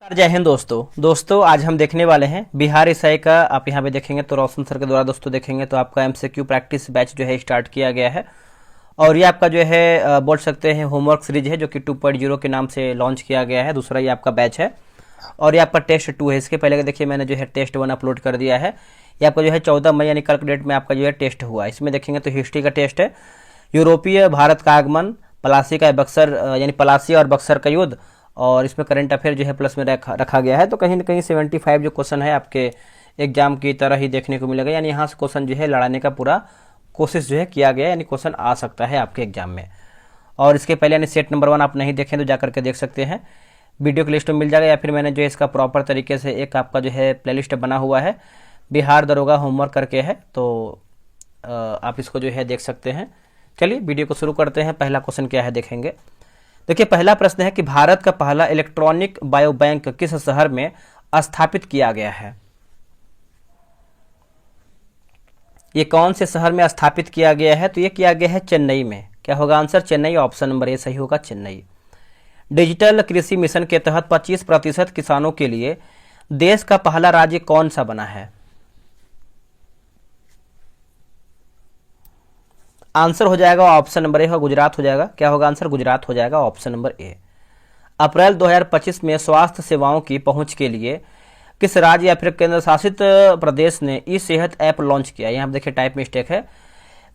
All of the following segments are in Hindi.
जय हिंद दोस्तों आज हम देखने वाले हैं बिहार एसआई का। आप यहाँ पे देखेंगे तो रोशन सर के द्वारा दोस्तों देखेंगे तो आपका एमसीक्यू प्रैक्टिस बैच जो है स्टार्ट किया गया है। और ये आपका जो है बोल सकते हैं होमवर्क सीरीज है जो कि 2.0 के नाम से लॉन्च किया गया है। दूसरा ये आपका बैच है और ये आपका टेस्ट 2 है। इसके पहले देखिए मैंने जो है टेस्ट 1 अपलोड कर दिया है। ये आपका जो है 14 मई यानी कल के डेट में आपका जो है टेस्ट हुआ। इसमें देखेंगे तो हिस्ट्री का टेस्ट है, यूरोपीय भारत का आगमन, पलासी का बक्सर यानी पलासी और बक्सर का युद्ध, और इसमें करंट अफेयर जो है प्लस में रखा गया है। तो कहीं ना कहीं 75 जो क्वेश्चन है आपके एग्जाम की तरह ही देखने को मिलेगा, यानी यहाँ से क्वेश्चन जो है लड़ाने का पूरा कोशिश जो है किया गया है, यानी क्वेश्चन आ सकता है आपके एग्जाम में। और इसके पहले यानी सेट नंबर 1 आप नहीं देखें तो जा करके देख सकते हैं, वीडियो की लिस्ट में मिल जाएगा, या फिर मैंने जो है इसका प्रॉपर तरीके से एक आपका जो है प्लेलिस्ट बना हुआ है, बिहार दरोगा होमवर्क करके है, तो आप इसको जो है देख सकते हैं। चलिए वीडियो को शुरू करते हैं। पहला क्वेश्चन क्या है देखेंगे। देखिए पहला प्रश्न है कि भारत का पहला इलेक्ट्रॉनिक बायो बैंक किस शहर में स्थापित किया गया है। ये कौन से शहर में स्थापित किया गया है? तो ये किया गया है चेन्नई में। क्या होगा answer? Chennai. Option number A सही होगा, चेन्नई। डिजिटल कृषि मिशन के तहत 25% किसानों के लिए देश का पहला राज्य कौन सा बना है? आंसर हो जाएगा ऑप्शन नंबर ए होगा, गुजरात हो जाएगा। क्या होगा आंसर? गुजरात हो जाएगा, ऑप्शन नंबर ए। अप्रैल 2025 में स्वास्थ्य सेवाओं की पहुंच के लिए किस राज्य या फिर केंद्र शासित प्रदेश ने ई सेहत ऐप लॉन्च किया? यहाँ देखिए टाइप मिस्टेक है,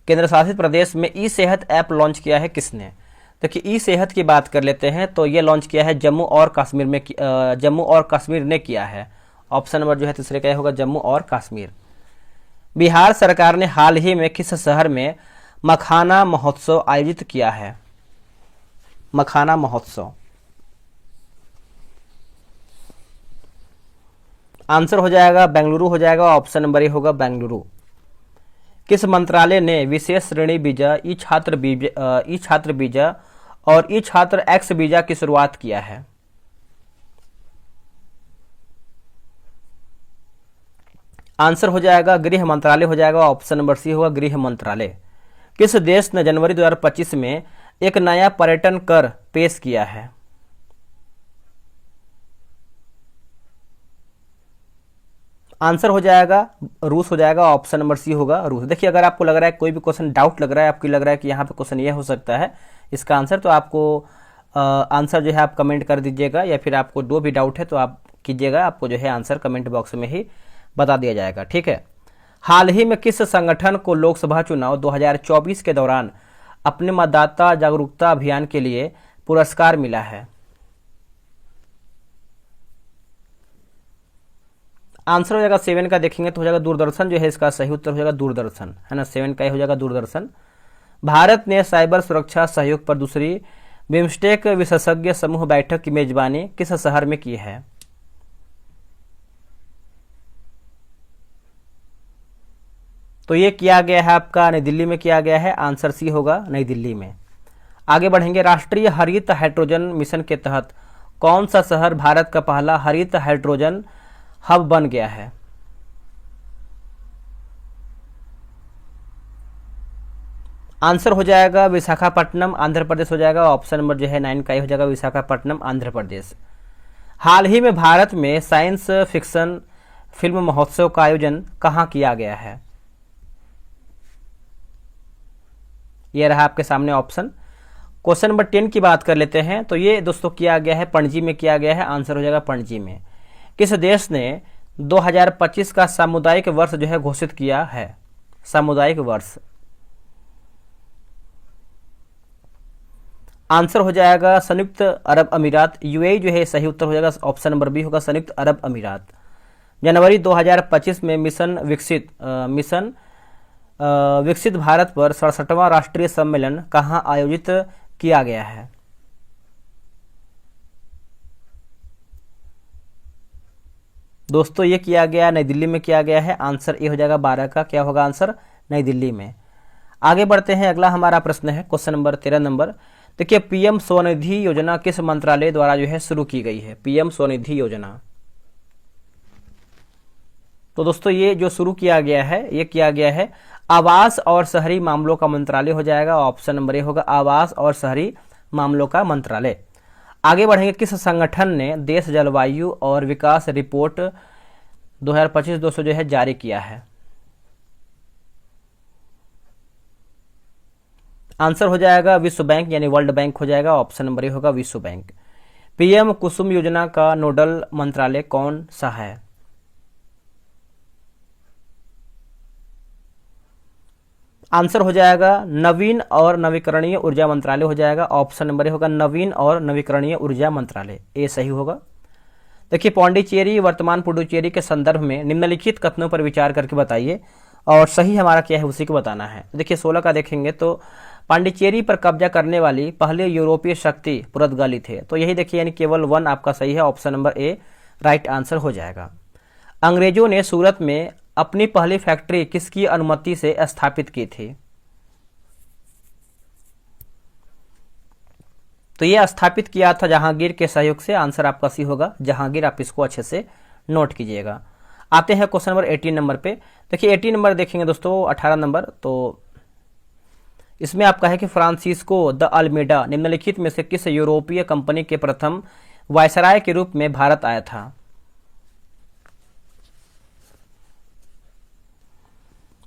केंद्र शासित प्रदेश में ई सेहत ऐप लॉन्च किया है किसने? देखिए ई सेहत की बात कर लेते हैं तो ये लॉन्च किया है जम्मू और कश्मीर में, जम्मू और कश्मीर ने किया है। ऑप्शन नंबर जो है तीसरे का होगा, जम्मू और कश्मीर। बिहार सरकार ने हाल ही में किस शहर में मखाना महोत्सव आयोजित किया है? मखाना महोत्सव। आंसर हो जाएगा बेंगलुरु हो जाएगा, ऑप्शन नंबर ए होगा बेंगलुरु। किस मंत्रालय ने विशेष श्रेणी वीजा, ई छात्र वीजा और ई छात्र एक्स वीजा की शुरुआत किया है? आंसर हो जाएगा गृह मंत्रालय हो जाएगा, ऑप्शन नंबर सी होगा गृह मंत्रालय। किस देश ने जनवरी 2025 में एक नया पर्यटन कर पेश किया है? आंसर हो जाएगा रूस हो जाएगा, ऑप्शन नंबर सी होगा रूस। देखिए अगर आपको लग रहा है कोई भी क्वेश्चन डाउट लग रहा है, आपको लग रहा है कि यहाँ पे क्वेश्चन ये हो सकता है इसका आंसर, तो आपको आंसर जो है आप कमेंट कर दीजिएगा, या फिर आपको जो भी डाउट है तो आप कीजिएगा, आपको जो है आंसर कमेंट बॉक्स में ही बता दिया जाएगा। ठीक है। हाल ही में किस संगठन को लोकसभा चुनाव 2024 के दौरान अपने मतदाता जागरूकता अभियान के लिए पुरस्कार मिला है? आंसर हो जाएगा 7 का देखेंगे तो हो जाएगा दूरदर्शन जो है इसका सही उत्तर हो जाएगा, दूरदर्शन है ना, 7 का ही हो जाएगा दूरदर्शन। भारत ने साइबर सुरक्षा सहयोग पर दूसरी बिम्स्टेक विशेषज्ञ समूह बैठक की मेजबानी किस शहर में की है? तो ये किया गया है आपका नई दिल्ली में किया गया है, आंसर सी होगा नई दिल्ली में। आगे बढ़ेंगे। राष्ट्रीय हरित हाइड्रोजन मिशन के तहत कौन सा शहर भारत का पहला हरित हाइड्रोजन हब बन गया है? आंसर हो जाएगा विशाखापट्टनम आंध्र प्रदेश हो जाएगा, ऑप्शन नंबर जो है 9 का ही हो जाएगा, विशाखापट्टनम आंध्र प्रदेश। हाल ही में भारत में साइंस फिक्शन फिल्म महोत्सव का आयोजन कहाँ किया गया है? यह रहा आपके सामने ऑप्शन। क्वेश्चन नंबर 10 की बात कर लेते हैं तो ये दोस्तों किया गया है पणजी में किया गया है, आंसर हो जाएगा पणजी में। किस देश ने 2025 का सामुदायिक वर्ष जो है घोषित किया है? सामुदायिक वर्ष। आंसर हो जाएगा संयुक्त अरब अमीरात, यूएई जो है सही उत्तर हो जाएगा, ऑप्शन नंबर बी होगा संयुक्त अरब अमीरात। जनवरी 2025 में विकसित भारत पर 67वां राष्ट्रीय सम्मेलन कहां आयोजित किया गया है? दोस्तों ये किया गया नई दिल्ली में किया गया है, आंसर ए हो जाएगा 12 का। क्या होगा आंसर? नई दिल्ली में। आगे बढ़ते हैं। अगला हमारा प्रश्न है क्वेश्चन नंबर 13 नंबर। देखिए पीएम स्वनिधि योजना किस मंत्रालय द्वारा जो है शुरू की गई है? पीएम स्वनिधि योजना। तो दोस्तों ये जो शुरू किया गया है ये किया गया है आवास और शहरी मामलों का मंत्रालय हो जाएगा, ऑप्शन नंबर ए होगा आवास और शहरी मामलों का मंत्रालय। आगे बढ़ेंगे, किस संगठन ने देश जलवायु और विकास रिपोर्ट 2025-200 जो है जारी किया है? आंसर हो जाएगा विश्व बैंक यानी वर्ल्ड बैंक हो जाएगा, ऑप्शन नंबर ए होगा विश्व बैंक। पीएम कुसुम योजना का नोडल मंत्रालय कौन सा है? आंसर हो जाएगा नवीन और नवीकरणीय ऊर्जा मंत्रालय हो जाएगा, ऑप्शन नंबर ए होगा नवीन और नवीकरणीय ऊर्जा मंत्रालय, ए सही होगा। देखिए, पौंडीचेरी वर्तमान पुडुचेरी के संदर्भ में निम्नलिखित कथनों पर विचार करके बताइए और सही हमारा क्या है उसी को बताना है। देखिए 16 का देखेंगे तो पांडिचेरी पर कब्जा करने वाली पहले यूरोपीय शक्ति पुर्तगाली थे, तो यही देखिए यानी केवल 1 आपका सही है, option number A right answer हो जाएगा। अंग्रेजों ने सूरत में अपनी पहली फैक्ट्री किसकी अनुमति से स्थापित की थी? तो ये स्थापित किया था जहांगीर के सहयोग से, आंसर आपका सी होगा जहांगीर, आप इसको अच्छे से नोट कीजिएगा। आते हैं क्वेश्चन नंबर 18 नंबर पे। देखिए 18 नंबर देखेंगे दोस्तों, 18 नंबर, तो इसमें आपका है कि फ्रांसिस्को द अल्मेडा निम्नलिखित में से किस यूरोपीय कंपनी के प्रथम वायसराय के रूप में भारत आया था?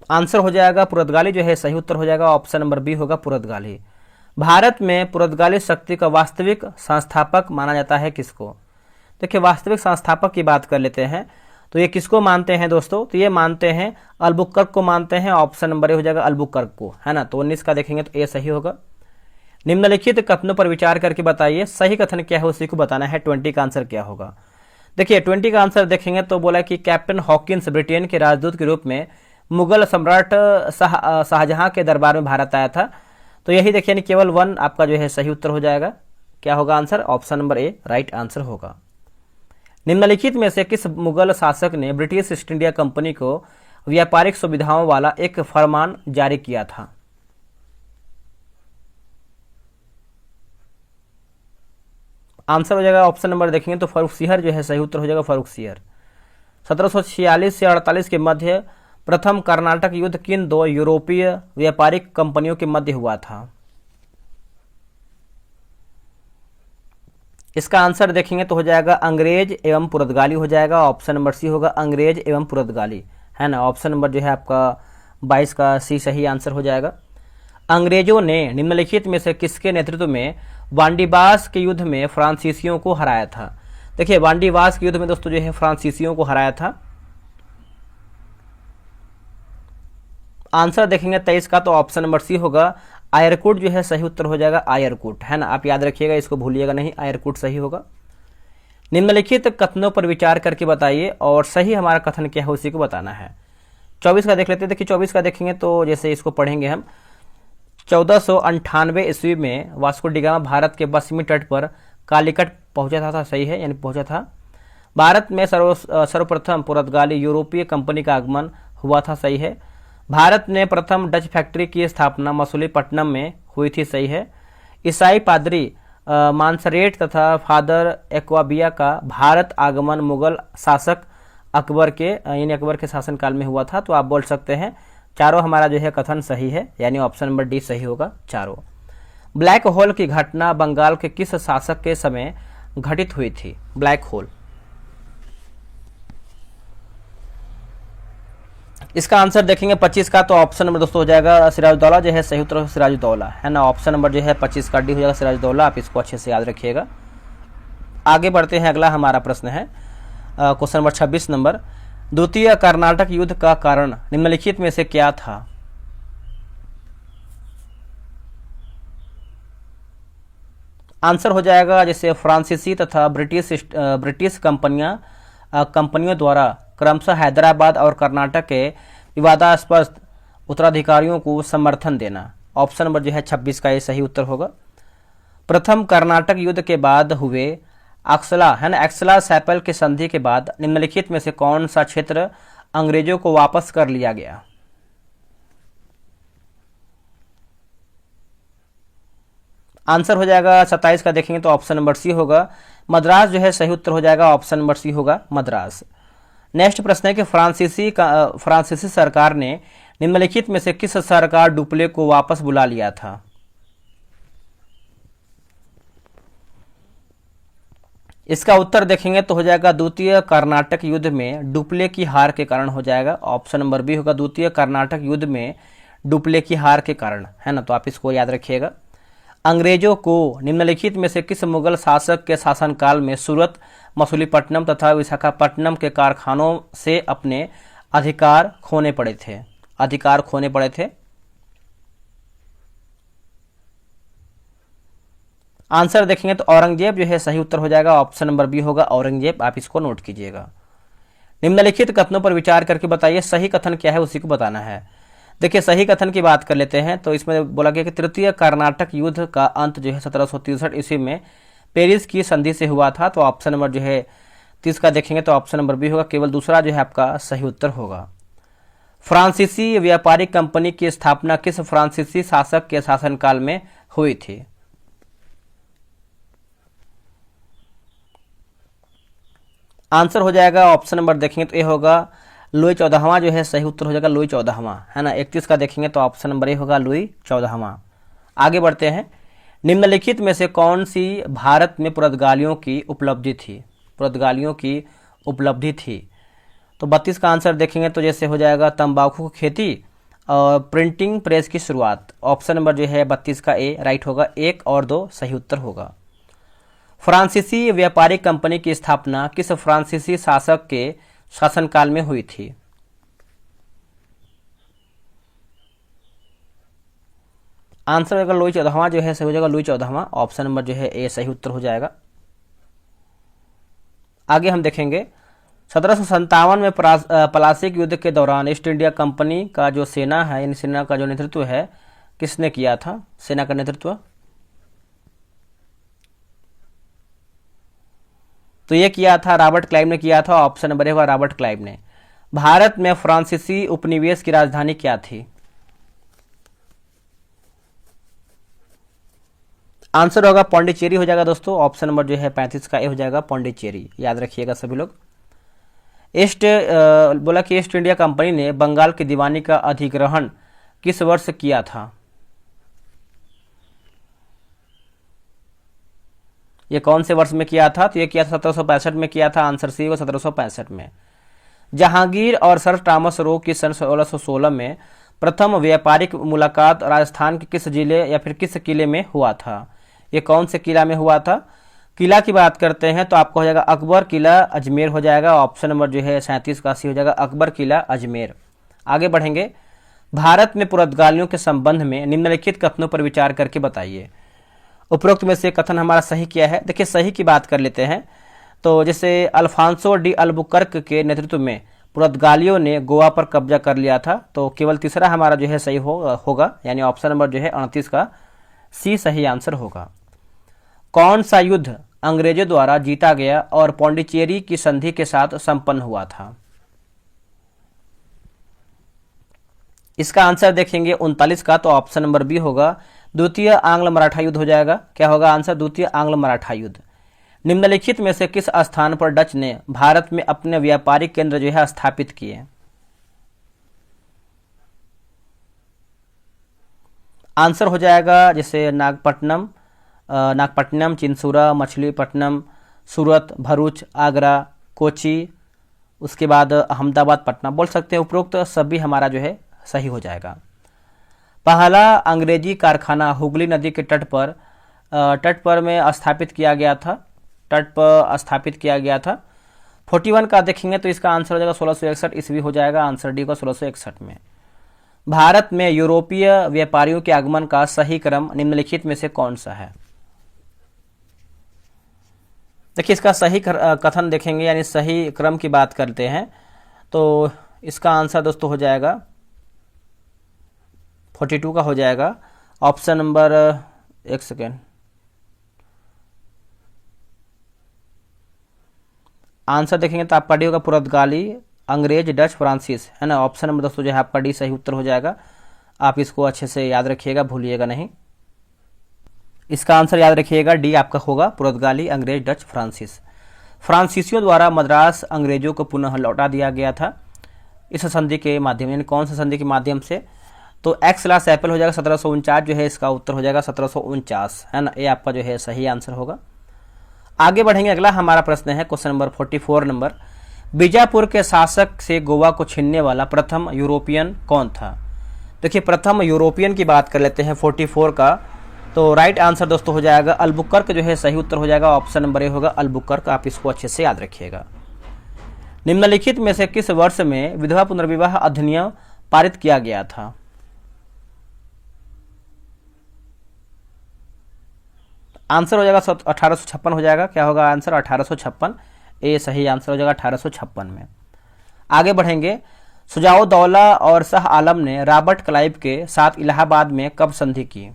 आंसर हो जाएगा पुर्तगाली जो है सही उत्तर हो जाएगा, ऑप्शन नंबर बी होगा पुर्तगाली। भारत में पुर्तगाली शक्ति का वास्तविक संस्थापक माना जाता है किसको? देखिए वास्तविक संस्थापक की बात कर लेते हैं, तो ये किसको मानते हैं दोस्तों? तो ये मानते हैं अल्बुकर्क को मानते हैं, ऑप्शन नंबर ए हो जाएगा अल्बुकर्क को, है ना। तो 19 का देखेंगे तो ए सही होगा। निम्नलिखित कथनों पर विचार करके बताइए सही कथन क्या है उसी को बताना है। 20 का आंसर क्या होगा? देखिए 20 का आंसर देखेंगे तो बोला कि कैप्टन हॉकिंस ब्रिटेन के राजदूत के रूप में मुगल सम्राट शाहजहां के दरबार में भारत आया था, तो यही देखिए केवल 1 आपका जो है सही उत्तर हो जाएगा। क्या होगा answer? Option number A right answer होगा। निम्नलिखित में से किस मुगल शासक ने ब्रिटिश ईस्ट इंडिया कंपनी को व्यापारिक सुविधाओं वाला एक फरमान जारी किया था? आंसर हो जाएगा ऑप्शन नंबर देखेंगे तो फर्रुखसिहर जो है सही उत्तर हो जाएगा, फर्रुखसिहर। 1746 से 48 के मध्य प्रथम कर्नाटक युद्ध किन 2 यूरोपीय व्यापारिक कंपनियों के मध्य हुआ था? इसका आंसर देखेंगे तो हो जाएगा अंग्रेज एवं पुर्तगाली हो जाएगा, ऑप्शन नंबर सी होगा अंग्रेज एवं पुर्तगाली, है ना। ऑप्शन नंबर जो है आपका 22 का सी सही आंसर हो जाएगा। अंग्रेजों ने निम्नलिखित में से किसके नेतृत्व में वांडीबास के युद्ध में फ्रांसीसियों को हराया था? देखिए वांडीबास के युद्ध में दोस्तों जो है फ्रांसीसियों को हराया था। आंसर देखेंगे 23 का तो ऑप्शन नंबर सी होगा आयरकुट जो है सही उत्तर हो जाएगा, आयरकुट, है ना। आप याद रखिएगा, इसको भूलिएगा नहीं, आयरकुट सही होगा। निम्नलिखित कथनों पर विचार करके बताइए और सही हमारा कथन क्या है उसी को बताना है। 24 का देख लेते हैं। देखिए 24 का देखेंगे तो जैसे इसको पढ़ेंगे हम, 1498 ईस्वी में वास्को डी गामा भारत के पश्चिमी तट पर कालीकट पहुंचा था, सही है, यानी पहुंचा था। भारत में सर्वप्रथम पुर्तगाली यूरोपीय कंपनी का आगमन हुआ था, सही है। भारत में प्रथम डच फैक्ट्री की स्थापना मसूलीपट्टनम में हुई थी, सही है। ईसाई पादरी मानसरेट तथा फादर एक्वाबिया का भारत आगमन मुगल शासक अकबर के यानी अकबर के शासनकाल में हुआ था, तो आप बोल सकते हैं चारों हमारा जो है कथन सही है, यानी ऑप्शन नंबर डी सही होगा चारों। ब्लैक होल की घटना बंगाल के किस शासक के समय घटित हुई थी? ब्लैक होल, इसका आंसर देखेंगे 25 का तो ऑप्शन नंबर दोस्तों हो जाएगा सिराजुद्दौला जो है सही उत्तर सिराजुद्दौला, है ना। ऑप्शन नंबर जो है 25 का डी हो जाएगा सिराजुद्दौला, आप इसको अच्छे से याद रखिएगा। आगे बढ़ते हैं, अगला हमारा प्रश्न है क्वेश्चन नंबर 26 नंबर। द्वितीय कर्नाटक युद्ध का कारण निम्नलिखित में से क्या था? आंसर हो जाएगा जैसे फ्रांसीसी तथा ब्रिटिश कंपनियों द्वारा क्रमशः हैदराबाद और कर्नाटक के विवादास्पद उत्तराधिकारियों को समर्थन देना। ऑप्शन नंबर जो है 26 का ये सही उत्तर होगा। प्रथम कर्नाटक युद्ध के बाद हुए अक्सला, है ना, एक्सला सैपल के संधि के बाद निम्नलिखित में से कौन सा क्षेत्र अंग्रेजों को वापस कर लिया गया? आंसर हो जाएगा 27 का देखेंगे तो ऑप्शन नंबर सी होगा मद्रास जो है सही उत्तर हो जाएगा, ऑप्शन नंबर सी होगा मद्रास। नेक्स्ट प्रश्न है कि फ्रांसीसी सरकार ने निम्नलिखित में से किस सरकार डुप्ले को वापस बुला लिया था? इसका उत्तर देखेंगे तो हो जाएगा द्वितीय कर्नाटक युद्ध में डुप्ले की हार के कारण हो जाएगा। ऑप्शन नंबर बी होगा द्वितीय कर्नाटक युद्ध में डुप्ले की हार के कारण, है ना, तो आप इसको याद रखिएगा। अंग्रेजों को निम्नलिखित में से किस मुगल शासक के शासनकाल में सूरत, मछलीपट्टनम तथा विशाखापट्टनम के कारखानों से अपने अधिकार खोने पड़े थे? अधिकार खोने पड़े थे। आंसर देखेंगे तो औरंगजेब जो है सही उत्तर हो जाएगा। ऑप्शन नंबर बी होगा औरंगजेब, आप इसको नोट कीजिएगा। निम्नलिखित कथनों पर विचार करके बताइए सही कथन क्या है, उसी को बताना है। देखिए सही कथन की बात कर लेते हैं तो इसमें बोला गया कि तृतीय कर्नाटक युद्ध का अंत जो है 1763 ईस्वी में पेरिस की संधि से हुआ था। तो ऑप्शन नंबर जो है 30 का देखेंगे तो ऑप्शन नंबर बी होगा, केवल दूसरा जो है आपका सही उत्तर होगा। फ्रांसीसी व्यापारिक कंपनी की स्थापना किस फ्रांसीसी शासक के शासनकाल में हुई थी? आंसर हो जाएगा ऑप्शन नंबर देखेंगे तो ये होगा लुई 14वां जो है सही उत्तर हो जाएगा, लुई 14वां, है ना। 31 का देखेंगे तो ऑप्शन नंबर ए होगा लुई 14वां। आगे बढ़ते हैं। निम्नलिखित में से कौन सी भारत में पुर्तगालियों की उपलब्धि थी? पुर्तगालियों की उपलब्धि थी तो 32 का आंसर देखेंगे तो जैसे हो जाएगा तंबाकू की खेती और प्रिंटिंग प्रेस की शुरुआत। ऑप्शन नंबर जो है 32 का ए राइट होगा, 1 और 2 सही उत्तर होगा। फ्रांसीसी व्यापारिक कंपनी की स्थापना किस फ्रांसीसी शासक के शासनकाल में हुई थी? आंसर होगा लुई 14वां जो है सही हो जाएगा, लुई 14वां। ऑप्शन नंबर जो है ए सही उत्तर हो जाएगा। आगे हम देखेंगे 1757 में प्लासीक युद्ध के दौरान ईस्ट इंडिया कंपनी का जो सेना है, इन सेना का जो नेतृत्व है किसने किया था? सेना का नेतृत्व तो ये किया था रॉबर्ट क्लाइव ने किया था। ऑप्शन नंबर ए होगा रॉबर्ट क्लाइव ने। भारत में फ्रांसीसी उपनिवेश की राजधानी क्या थी? आंसर होगा पौंडीचेरी हो जाएगा दोस्तों। ऑप्शन नंबर जो है 35 का ए हो जाएगा, पौंडीचेरी, याद रखिएगा सभी लोग। बोला कि ईस्ट इंडिया कंपनी ने बंगाल की दीवानी का अधिग्रहण किस वर्ष किया था? ये कौन से वर्ष में किया था? तो ये किया था 1765 में किया था। आंसर सी होगा 1765 में। जहांगीर और सर थॉमस रो की सन 1616 में प्रथम व्यापारिक मुलाकात राजस्थान के किस जिले या फिर किस किले में हुआ था? ये कौन से किला में हुआ था? किला की बात करते हैं तो आपको हो जाएगा अकबर किला अजमेर हो जाएगा। ऑप्शन नंबर जो है 37 का सी हो जाएगा, अकबर किला अजमेर। आगे बढ़ेंगे। भारत में पुर्तगालियों के संबंध में निम्नलिखित कथनों पर विचार करके बताइए। उपरोक्त में से कथन हमारा सही क्या है? देखिए सही की बात कर लेते हैं तो जैसे अल्फांसो डी अल्बुकर्क के नेतृत्व में पुर्तगालियों ने गोवा पर कब्जा कर लिया था। तो केवल तीसरा हमारा जो है सही होगा, यानी ऑप्शन नंबर जो है 29 का सी सही आंसर होगा। कौन सा युद्ध अंग्रेजों द्वारा जीता गया और पौंडीचेरी की संधि के साथ संपन्न हुआ था? इसका आंसर देखेंगे 39 का तो ऑप्शन नंबर बी होगा, द्वितीय आंग्ल मराठा युद्ध हो जाएगा। क्या होगा आंसर? द्वितीय आंग्ल मराठा युद्ध। निम्नलिखित में से किस स्थान पर डच ने भारत में अपने व्यापारिक केंद्र जो है स्थापित किए? आंसर हो जाएगा जैसे नागपट्टनम, चिंसूरा, मछलीपट्टनम, सूरत, भरूच, आगरा, कोची, उसके बाद अहमदाबाद, पटना बोल सकते हैं। उपरोक्त सभी हमारा जो है सही हो जाएगा। पहला अंग्रेजी कारखाना हुगली नदी के तट पर में स्थापित किया गया था। तट पर स्थापित किया गया था। 41 का देखेंगे तो इसका आंसर हो जाएगा 1661 ईस्वी हो जाएगा। आंसर डी को 1661 में। भारत में यूरोपीय व्यापारियों के आगमन का सही क्रम निम्नलिखित में से कौन सा है? देखिए इसका सही कथन देखेंगे, यानी सही क्रम की बात करते हैं तो इसका आंसर दोस्तों हो जाएगा 42 का हो जाएगा। ऑप्शन नंबर एक सेकेंड, आंसर देखेंगे तो आपका डी होगा पुर्तगाली, अंग्रेज, डच, फ्रांसीस, है ना। ऑप्शन नंबर दोस्तों जो है आपका डी सही उत्तर हो जाएगा। आप इसको अच्छे से याद रखिएगा, भूलिएगा नहीं। इसका आंसर याद रखिएगा, डी आपका होगा पुर्तगाली, अंग्रेज, डच, फ्रांसीस। फ्रांसीसियों द्वारा मद्रास अंग्रेजों को पुनः लौटा दिया गया था इस संधि के माध्यम, यानी कौन सा संधि के माध्यम से? तो एक्स ला सैपल हो जाएगा 1749 जो है इसका उत्तर हो जाएगा 1749, है ना। ये आपका जो है सही आंसर होगा। आगे बढ़ेंगे, अगला हमारा प्रश्न है क्वेश्चन नंबर 44 नंबर, बीजापुर के शासक से गोवा को छीनने वाला प्रथम यूरोपियन कौन था? देखिए प्रथम यूरोपियन की बात कर लेते हैं 44 का, तो राइट आंसर दोस्तों हो जाएगा अल्बुकर्क, जो है सही उत्तर हो जाएगा, ऑप्शन नंबर ए होगा अल्बुकर्क। आप इसको अच्छे से याद रखिएगा। निम्नलिखित में से किस वर्ष में विधवा पुनर्विवाह अधिनियम पारित किया गया था? आंसर हो जाएगा 1856 हो जाएगा। क्या होगा आंसर? 1856, ए सही आंसर हो जाएगा 1856 में। आगे बढ़ेंगे, सुजाउद्दौला और शाह आलम ने रॉबर्ट क्लाइव के साथ इलाहाबाद में कब संधि की?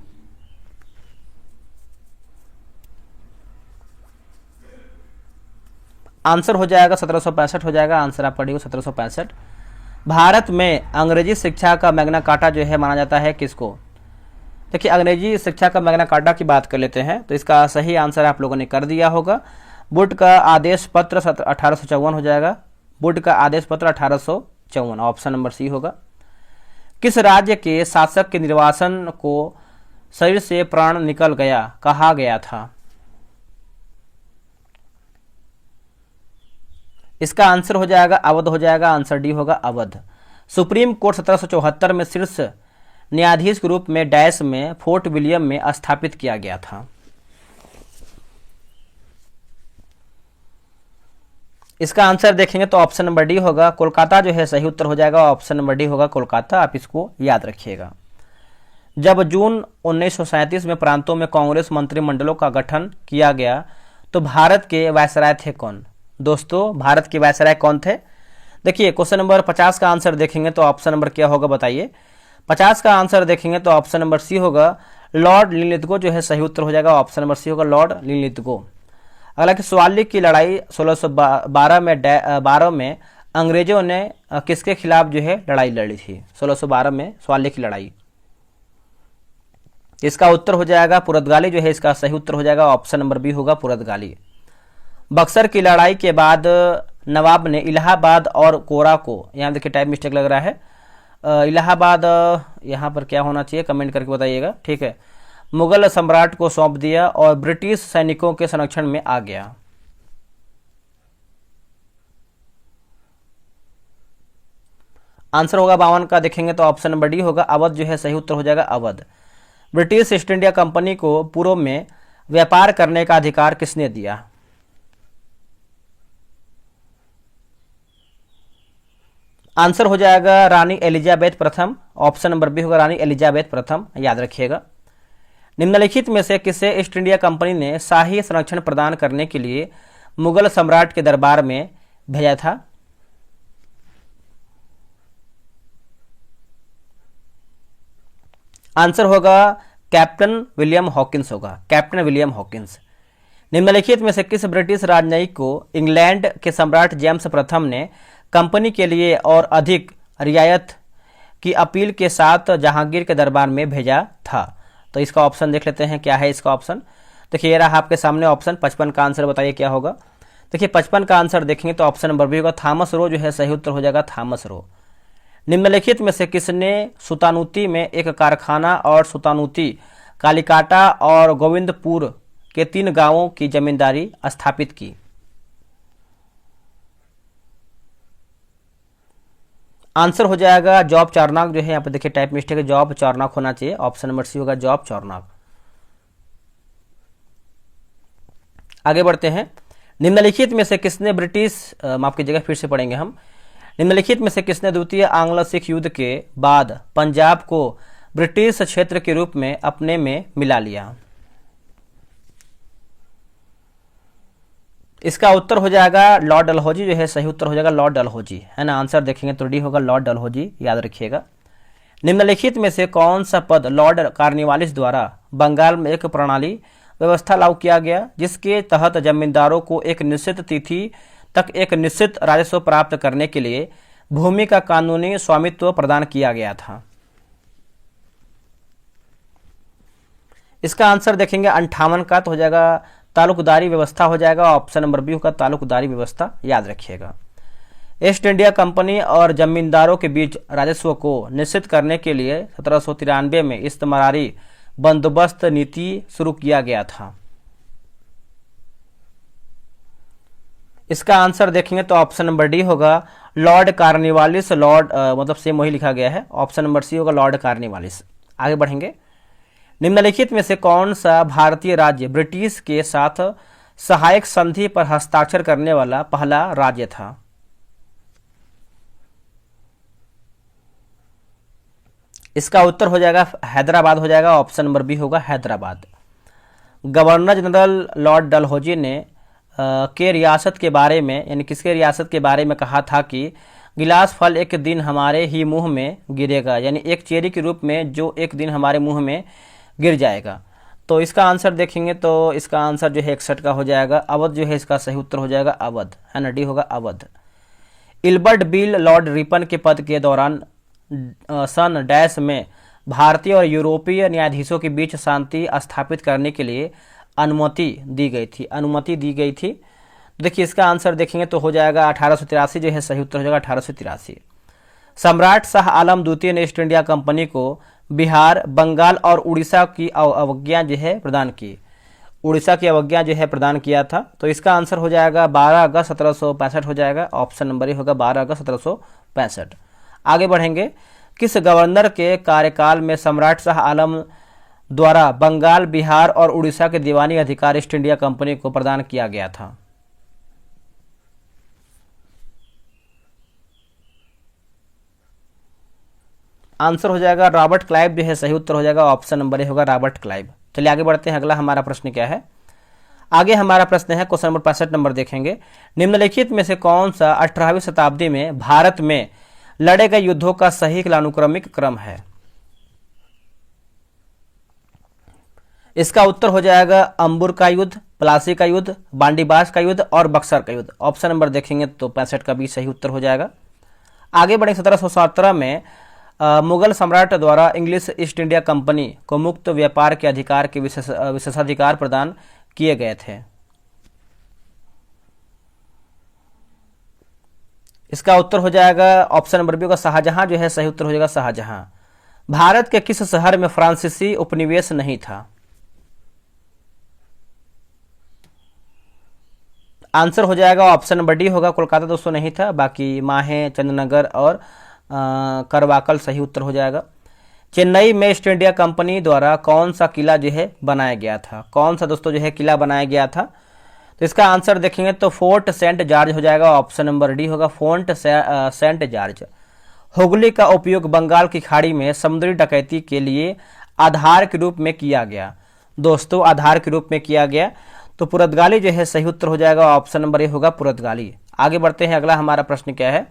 आंसर हो जाएगा 1765 हो जाएगा। आंसर आप पढ़िएगा 1765। भारत में अंग्रेजी शिक्षा का मैग्ना कार्टा जो है माना जाता है किसको? देखिए अंग्रेजी शिक्षा का मैग्ना कार्टा की बात कर लेते हैं, तो इसका सही आंसर आप लोगों ने कर दिया होगा। वुड का आदेश पत्र 1854 हो जाएगा। वुड का आदेश पत्र 1854, ऑप्शन नंबर सी होगा। किस राज्य के शासक के निर्वासन को शरीर से प्राण निकल गया कहा गया था? इसका आंसर हो जाएगा अवध हो जाएगा। आंसर डी होगा अवध। सुप्रीम कोर्ट 1774 में शीर्ष न्यायाधीश के रूप में डैश में फोर्ट विलियम में स्थापित किया गया था। इसका आंसर देखेंगे तो ऑप्शन नंबर डी होगा कोलकाता, जो है सही उत्तर हो जाएगा। ऑप्शन नंबर डी होगा कोलकाता। आप इसको याद रखिएगा। जब जून 1937 में प्रांतों में कांग्रेस मंत्रिमंडलों का गठन किया गया तो भारत के वायसराय थे कौन? दोस्तों भारत के वायसराय कौन थे? देखिए क्वेश्चन नंबर 50 का आंसर देखेंगे तो ऑप्शन नंबर क्या होगा बताइए? 50 का आंसर देखेंगे तो ऑप्शन नंबर सी होगा लॉर्ड लिनलिथगो, जो है सही उत्तर हो जाएगा। ऑप्शन नंबर सी होगा लॉर्ड लिनलिथगो। हालांकि स्वालिक की लड़ाई 1612 में अंग्रेजों ने किसके खिलाफ जो है लड़ाई लड़ी थी? 1612 में स्वालिक की लड़ाई। इसका उत्तर हो जाएगा पुर्तगाली, जो है इसका सही उत्तर हो जाएगा। ऑप्शन नंबर बी होगा पुर्तगाली। बक्सर की लड़ाई के बाद नवाब ने इलाहाबाद और कोरा को, यहाँ देखिए टाइप मिस्टेक लग रहा है, इलाहाबाद यहाँ पर क्या होना चाहिए कमेंट करके बताइएगा, ठीक है, मुगल सम्राट को सौंप दिया और ब्रिटिश सैनिकों के संरक्षण में आ गया। आंसर होगा 52 का देखेंगे तो ऑप्शन नंबर डी होगा अवध, जो है सही उत्तर हो जाएगा Awadh. British east India company को पूर्व में व्यापार करने का अधिकार किसने दिया? आंसर हो जाएगा रानी एलिजाबेथ प्रथम। ऑप्शन नंबर बी होगा रानी एलिजाबेथ प्रथम, याद रखिएगा। निम्नलिखित में से किसे ईस्ट इंडिया कंपनी ने शाही संरक्षण प्रदान करने के लिए मुगल सम्राट के दरबार में भेजा था? आंसर होगा कैप्टन विलियम हॉकिंस होगा, कैप्टन विलियम हॉकिंस। निम्नलिखित में से किस ब्रिटिश राजनयिक को इंग्लैंड के सम्राट जेम्स प्रथम ने कंपनी के लिए और अधिक रियायत की अपील के साथ जहांगीर के दरबार में भेजा था? तो इसका ऑप्शन देख लेते हैं, क्या है इसका ऑप्शन? देखिए ये रहा आपके सामने ऑप्शन। 55 का आंसर बताइए क्या होगा? देखिए 55 का आंसर देखेंगे तो ऑप्शन नंबर बी होगा थॉमस रो, जो है सही उत्तर हो जाएगा थॉमस रो। निम्नलिखित में से किसने सुतानुती में एक कारखाना और सुतानुती, कालीकाटा और गोविंदपुर के 3 गांवों की जमींदारी स्थापित की? आंसर हो जाएगा जॉब चार्नाक, जो है यहाँ पे देखिए टाइप मिस्टेक है, जॉब चार्नाक होना चाहिए। ऑप्शन नंबर सी होगा जॉब चार्नाक। आगे बढ़ते हैं। निम्नलिखित में से किसने ब्रिटिश, माफ कीजिएगा फिर से पढ़ेंगे हम। निम्नलिखित में से किसने द्वितीय आंग्ल सिख युद्ध के बाद पंजाब को ब्रिटिश क्षेत्र के रूप में अपने में मिला लिया? इसका उत्तर हो जाएगा लॉर्ड डलहौजी, जो है सही उत्तर हो जाएगा लॉर्ड डलहौजी, है ना। आंसर देखेंगे तो डी होगा लॉर्ड डलहौजी, याद रखिएगा। निम्नलिखित में से कौन सा पद लॉर्ड कार्नवालिस द्वारा बंगाल में एक प्रणाली व्यवस्था लागू किया गया जिसके तहत जमींदारों को एक निश्चित तिथि तक एक निश्चित राजस्व प्राप्त करने के लिए भूमि का कानूनी स्वामित्व प्रदान किया गया था? इसका आंसर देखेंगे 58 का, तो हो जाएगा तालुकदारी व्यवस्था हो जाएगा। ऑप्शन नंबर बी होगा तालुकदारी व्यवस्था, याद रखिएगा। ईस्ट इंडिया कंपनी और जमींदारों के बीच राजस्व को निश्चित करने के लिए 1793 में इस्तेमारी बंदोबस्त नीति शुरू किया गया था। इसका आंसर देखेंगे तो ऑप्शन नंबर डी होगा लॉर्ड कार्निवालिस। लॉर्ड मतलब सेम वही लिखा गया है। ऑप्शन नंबर सी होगा लॉर्ड कार्निवालिस। आगे बढ़ेंगे। निम्नलिखित में से कौन सा भारतीय राज्य ब्रिटिश के साथ सहायक संधि पर हस्ताक्षर करने वाला पहला राज्य था? इसका उत्तर हो जाएगा हैदराबाद हो जाएगा। ऑप्शन नंबर बी होगा Hyderabad. Governor general Lord Dalhousie ने के रियासत के बारे में, यानी किसके रियासत के बारे में कहा था कि गिलास फल एक दिन हमारे ही मुंह में गिरेगा, यानी एक चेरी के रूप में जो एक दिन हमारे मुंह में गिर जाएगा। तो इसका आंसर देखेंगे तो इसका आंसर जो है 61 का हो जाएगा। अवध जो है इसका सही उत्तर हो जाएगा अवध, है ना, डी होगा Awadh. Ilbert bill Lord Ripon के पद के दौरान सन डैश में भारतीय और यूरोपीय न्यायाधीशों के बीच शांति स्थापित करने के लिए अनुमति दी गई थी। देखिए इसका आंसर देखेंगे तो हो जाएगा 1883 जो है सही उत्तर हो जाएगा 1883। सम्राट शाह आलम द्वितीय ने ईस्ट इंडिया कंपनी को बिहार, बंगाल और उड़ीसा की अवज्ञा जो है प्रदान की। उड़ीसा की अवज्ञा जो है प्रदान किया था। तो इसका आंसर हो जाएगा 12 अगस्त 1765 हो जाएगा। ऑप्शन नंबर ए होगा 12 अगस्त 1765। आगे बढ़ेंगे। किस गवर्नर के कार्यकाल में सम्राट शाह आलम द्वारा बंगाल, बिहार और उड़ीसा के दीवानी अधिकार ईस्ट इंडिया कंपनी को प्रदान किया गया था? आंसर हो जाएगा रॉबर्ट क्लाइव जो है सही उत्तर हो जाएगा। ऑप्शन नंबर ए होगा रॉबर्ट क्लाइव। चलिए आगे बढ़ते हैं। अगला हमारा प्रश्न क्या है? आगे हमारा प्रश्न है क्वेश्चन नंबर 65 नंबर देखेंगे। निम्नलिखित में से कौन सा 18वीं शताब्दी में भारत में लड़े गए युद्धों का सही कालानुक्रमिक क्रम है? इसका उत्तर हो जाएगा अंबुर का युद्ध, प्लासी का युद्ध, बांडीबास का युद्ध और बक्सर का युद्ध। ऑप्शन नंबर देखेंगे तो 65 का भी सही उत्तर हो जाएगा। आगे बढ़े। 1717 में मुगल सम्राट द्वारा इंग्लिश ईस्ट इंडिया कंपनी को मुक्त व्यापार के अधिकार के विशेषाधिकार प्रदान किए गए थे। इसका उत्तर हो जाएगा ऑप्शन नंबर बी का शाहजहां जो है सही उत्तर हो जाएगा शाहजहां। भारत के किस शहर में फ्रांसीसी उपनिवेश नहीं था? आंसर हो जाएगा ऑप्शन नंबर डी होगा कोलकाता दोस्तों नहीं था, बाकी माहे, चंद्रनगर और करवाकल सही उत्तर हो जाएगा। चेन्नई में ईस्ट इंडिया कंपनी द्वारा कौन सा किला जो है बनाया गया था? कौन सा दोस्तों जो है किला बनाया गया था? तो इसका आंसर देखेंगे तो फोर्ट सेंट जॉर्ज हो जाएगा। ऑप्शन नंबर डी होगा फोर्ट सेंट जॉर्ज। हुगली का उपयोग बंगाल की खाड़ी में समुद्री डकैती के लिए आधार के रूप में किया गया। दोस्तों आधार के रूप में किया गया तो पुर्तगाली जो है सही उत्तर हो जाएगा। ऑप्शन नंबर ए होगा पुर्तगाली। आगे बढ़ते हैं। अगला हमारा प्रश्न क्या है?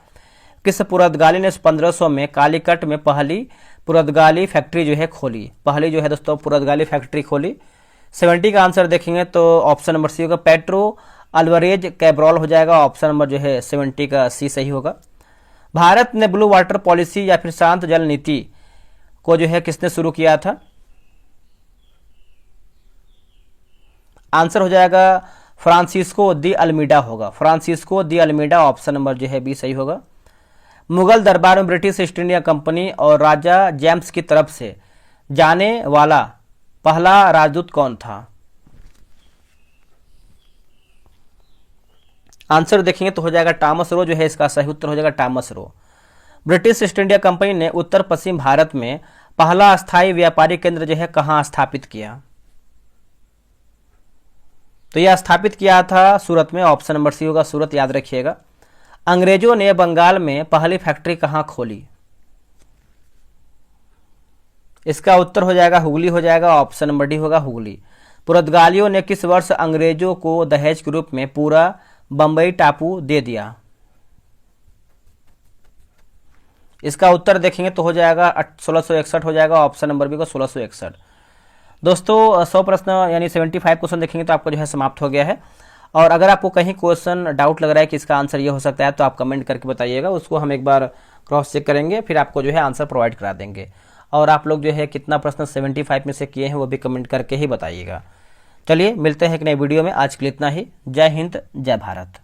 किस पुर्तगाली ने 1500 में कालीकट में पहली पुर्तगाली फैक्ट्री जो है खोली? पहली जो है दोस्तों पुर्तगाली फैक्ट्री खोली। 70 का आंसर देखेंगे तो ऑप्शन नंबर सी होगा पेट्रो अल्वारेज कैब्रॉल हो जाएगा। ऑप्शन नंबर जो है 70 का सी सही होगा। भारत ने ब्लू वाटर पॉलिसी या फिर शांत जल नीति को जो है किसने शुरू किया था? आंसर हो जाएगा फ्रांसिस्को दी अल्मीडा होगा। Francisco de Almeida. Option number जो है बी सही होगा। मुगल दरबार में ब्रिटिश ईस्ट इंडिया कंपनी और राजा जेम्स की तरफ से जाने वाला पहला राजदूत कौन था? आंसर देखेंगे तो हो जाएगा टॉमस रो जो है इसका सही उत्तर हो जाएगा Thomas Roe. British east India company ने उत्तर पश्चिम भारत में पहला अस्थायी व्यापारी केंद्र जो है कहां स्थापित किया? तो यह स्थापित किया था सूरत में। ऑप्शन नंबर सी होगा सूरत, याद रखिएगा। अंग्रेजों ने बंगाल में पहली फैक्ट्री कहां खोली? इसका उत्तर हो जाएगा हुगली हो जाएगा। ऑप्शन नंबर डी होगा हुगली। पुर्तगालियों ने किस वर्ष अंग्रेजों को दहेज के रूप में पूरा बंबई टापू दे दिया? इसका उत्तर देखेंगे तो हो जाएगा 1661 हो जाएगा। ऑप्शन नंबर बी को 1661। दोस्तों 100 प्रश्न यानी 75 क्वेश्चन देखेंगे तो आपको जो है समाप्त हो गया है। और अगर आपको कहीं क्वेश्चन डाउट लग रहा है कि इसका आंसर ये हो सकता है तो आप कमेंट करके बताइएगा, उसको हम एक बार क्रॉस चेक करेंगे, फिर आपको जो है आंसर प्रोवाइड करा देंगे। और आप लोग जो है कितना प्रश्न 75 में से किए हैं वो भी कमेंट करके ही बताइएगा। चलिए मिलते हैं एक नई वीडियो में। आज के लिए इतना ही। जय हिंद, जय भारत।